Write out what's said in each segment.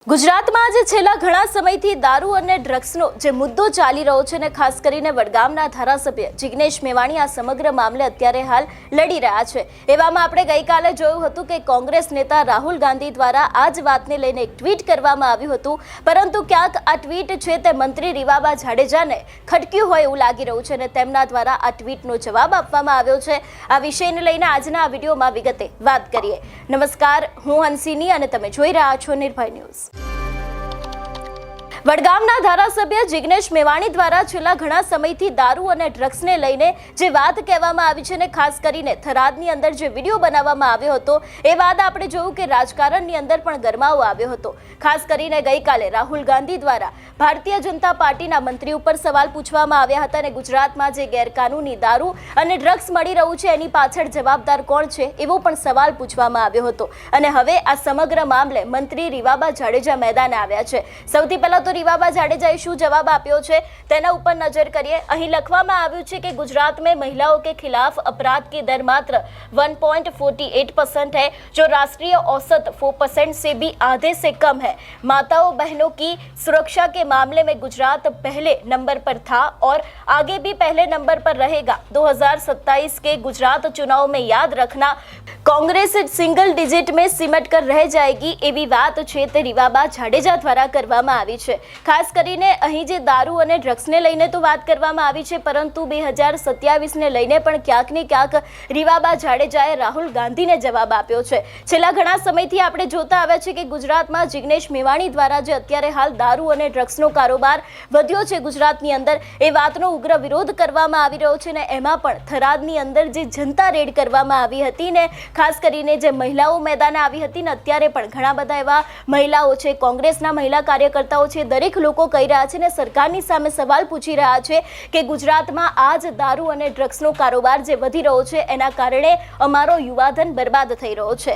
ગુજરાતમાં આજે છેલ્લા ઘણા સમયથી દારૂ અને ડ્રગ્સનો જે મુદ્દો ચાલી રહ્યો છે ને ખાસ કરીને વડગામના ધારાસભ્ય જિગ્નેશ મેવાણી આ સમગ્ર મામલે અત્યારે હાલ લડી રહ્યા છે। એવામાં આપણે ગઈકાલે જોયું હતું કે કોંગ્રેસ નેતા રાહુલ ગાંધી દ્વારા આ જ વાતને લઈને એક ટ્વીટ કરવામાં આવ્યું હતું, પરંતુ ક્યાંક આ ટ્વીટ છે તે મંત્રી રીવાબા જાડેજાને ખટક્યું હોય એવું લાગી રહ્યું છે અને તેમના દ્વારા આ ટ્વીટનો જવાબ આપવામાં આવ્યો છે। આ વિષયને લઈને આજના આ વિડીયોમાં વિગતે વાત કરીએ। નમસ્કાર, હું હંસિની અને તમે જોઈ રહ્યા છો નિર્ભય ન્યૂઝ। વડગામના ધારાસભ્ય જિગ્નેશ મેવાણી દ્વારા છેલ્લા ઘણા સમયથી દારૂ અને ડ્રગ્સને લઈને જે વાત કહેવામાં આવી છે ને ખાસ કરીને થરાદની અંદર જે વિડીયો બનાવવામાં આવ્યો હતો એ વાત આપણે જોયું કે રાજકારણની અંદર પણ ગરમાવો આવ્યો હતો। ખાસ કરીને ગઈકાલે રાહુલ ગાંધી દ્વારા ભારતીય જનતા પાર્ટીના મંત્રી ઉપર સવાલ પૂછવામાં આવ્યા હતા અને ગુજરાતમાં જે ગેરકાનૂની દારૂ અને ડ્રગ્સ મળી રહ્યું છે એની પાછળ જવાબદાર કોણ છે એવો પણ સવાલ પૂછવામાં આવ્યો હતો અને હવે આ સમગ્ર મામલે મંત્રી રીવાબા જાડેજા મેદાને આવ્યા છે। સૌથી પહેલા રીવાબા જાડેજાએ શું જવાબ આપ્યો છે તેના ઉપર નજર કરીએ। અહીં લખવામાં આવ્યું છે કે ગુજરાત में महिलाओं के खिलाफ अपराध की दर मात्र 1.48% है, जो राष्ट्रीय औसत 4% से भी आधे से कम है। माताओं बहनों की सुरक्षा के मामले में गुजरात पहले नंबर पर था और आगे भी पहले नंबर पर रहेगा। 2027 के गुजरात चुनाव में याद रखना, कांग्रेस सिंगल डिजिट में सिमट कर रह जाएगी एवी बात છે તે રીવાબા જાડેજા દ્વારા કરવામાં આવી છે। ખાસ કરીને અહીં જે દારૂ અને ડ્રગ્સને લઈને તો વાત કરવામાં આવી છે, પરંતુ 2027ને લઈને પણ ક્યાંક ને ક્યાંક રીવાબા જાડેજાએ રાહુલ ગાંધીને જવાબ આપ્યો છે। છેલ્લા ઘણા સમયથી આપણે જોતા આવ્યા છે કે ગુજરાતમાં જિગ્નેશ મેવાણી દ્વારા જે અત્યારે હાલ દારૂ અને ડ્રગ્સનો કારોબાર વધ્યો છે ગુજરાતની અંદર, એ વાતનો ઉગ્ર વિરોધ કરવામાં આવી રહ્યો છે ને એમાં પણ થરાદની અંદર જે જનતા રેડ કરવામાં આવી હતી ને ખાસ કરીને જે મહિલાઓ મેદાને આવી હતી ને અત્યારે પણ ઘણા બધા એવા મહિલાઓ છે, કોંગ્રેસના મહિલા કાર્યકર્તાઓ છે, દરેક લોકો કહી રહ્યા છે ને સરકારની સામે સવાલ પૂછી રહ્યા છે કે ગુજરાતમાં આ જ દારૂ અને ડ્રગ્સનો કારોબાર જે વધી રહ્યો છે એના કારણે અમારો યુવાધન બરબાદ થઈ રહ્યો છે।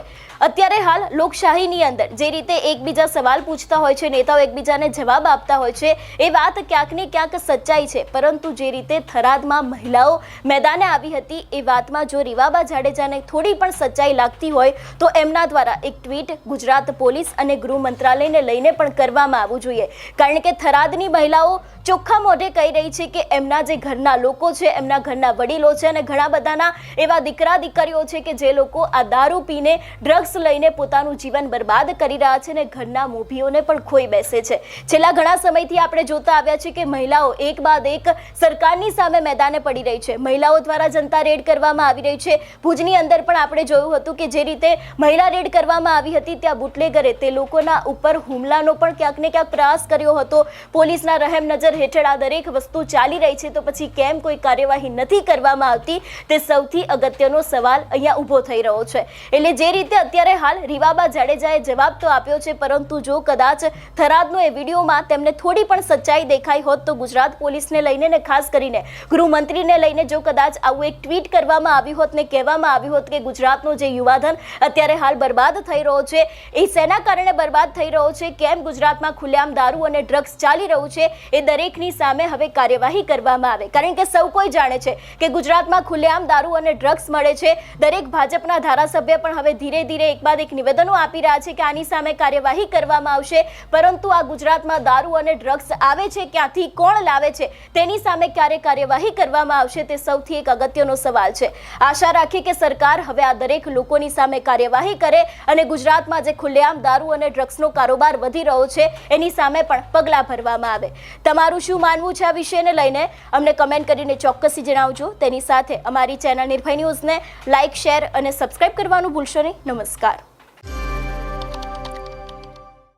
અત્યારે હાલ લોકશાહીની અંદર જે રીતે એકબીજા સવાલ પૂછતા હોય છે, નેતાઓ એકબીજાને જવાબ આપતા હોય છે, એ વાત ક્યાંક ને ક્યાંક સચ્ચાઈ છે, પરંતુ જે રીતે થરાદમાં મહિલાઓ મેદાને આવી હતી એ વાતમાં જો રીવાબા જાડેજાને થોડી પણ સચ્ચાઈ લાગતી હોય તો એમના દ્વારા એક ટ્વીટ ગુજરાત પોલીસ અને ગૃહ મંત્રાલયને લઈને પણ કરવામાં આવવું જોઈએ, કારણ કે થરાદની મહિલાઓ ચોખ્ખા મોઢે કહી રહી છે કે એમના જે ઘરના લોકો છે, એમના ઘરના વડીલો છે અને ઘણા બધાના એવા દીકરા દીકરીઓ છે કે જે લોકો આ દારૂ પીને ડ્રગ્સ લઈને પોતાનું જીવન બરબાદ કરી રહ્યા છે અને ઘરના મોભીઓને પણ ખોઈ બેસે છે। છેલ્લા ઘણા સમયથી આપણે જોતા આવ્યા છે કે મહિલાઓ એક બાદ એક સરકારની સામે મેદાને પડી રહી છે, મહિલાઓ દ્વારા જનતા રેડ કરવામાં આવી રહી છે। ભુજની અંદર પણ આપણે જોયું હતું કે જે રીતે મહિલા રેડ કરવામાં આવી હતી ત્યાં બુટલેગરે તે લોકોના ઉપર હુમલાનો પણ ક્યાંક ને ક્યાંક પ્રયાસ કર્યો હતો। પોલીસના રહેમ નજર હેઠળ આ દરેક વસ્તુ ચાલી રહી છે તો પછી કેમ કોઈ કાર્યવાહી નથી કરવામાં આવતી તે સૌથી અગત્યનો સવાલ અહીંયા ઊભો થઈ રહ્યો છે। એટલે જે રીતે અત્યારે હાલ રીવાબા જાડેજાએ જવાબ તો આપ્યો છે, પરંતુ જો કદાચ થરાદનો એ વિડીયોમાં તેમને થોડી પણ સચ્ચાઈ દેખાઈ હોત તો ગુજરાત પોલીસને લઈને ને ખાસ કરીને ગૃહમંત્રીને લઈને જો કદાચ આવું એક ટ્વીટ કરવામાં આવ્યું હોત ને કહેવામાં આવ્યું હોત કે ગુજરાતનો જે યુવાધન અત્યારે હાલ બરબાદ થઈ રહ્યો છે એ શેના કારણે બરબાદ થઈ રહ્યો છે, કેમ ગુજરાતમાં ખુલ્લેઆમ દારૂ અને ડ્રગ્સ ચાલી રહ્યું છે, એ દરેકની સામે હવે કાર્યવાહી કરવામાં આવે, કારણ કે સૌ કોઈ જાણે છે કે ગુજરાતમાં ખુલ્લેઆમ દારૂ અને ડ્રગ્સ મળે છે। દરેક ભાજપના ધારાસભ્ય પણ હવે ધીરે ધીરે એક બાદ એક નિવેદનો આપી રહ્યા છે કે આની સામે કાર્યવાહી કરવામાં આવશે, પરંતુ આ ગુજરાતમાં દારૂ અને ડ્રગ્સ આવે છે ક્યાંથી, કોણ લાવે છે, તેની સામે ક્યારે કાર્યવાહી કરવામાં આવશે તે સૌથી એક અગત્યનો સવાલ છે। આશા રાખીએ કે સરકાર હવે આ દરેક લોકોની સામે કાર્યવાહી કરે અને ગુજરાતમાં જે ખુલ્લેઆમ દારૂ અને ડ્રગ્સનો કારોબાર વધી રહ્યો છે એની સામે પણ પગલાં ભરવામાં આવે। તમારું શું માનવું છે આ વિષયને લઈને અમને કમેન્ટ કરીને ચોક્કસથી જણાવજો। તેની સાથે અમારી ચેનલ નિર્ભય ન્યૂઝને લાઇક, શેર અને સબસ્ક્રાઇબ કરવાનું ભૂલશો નહીં। નમસ્કાર।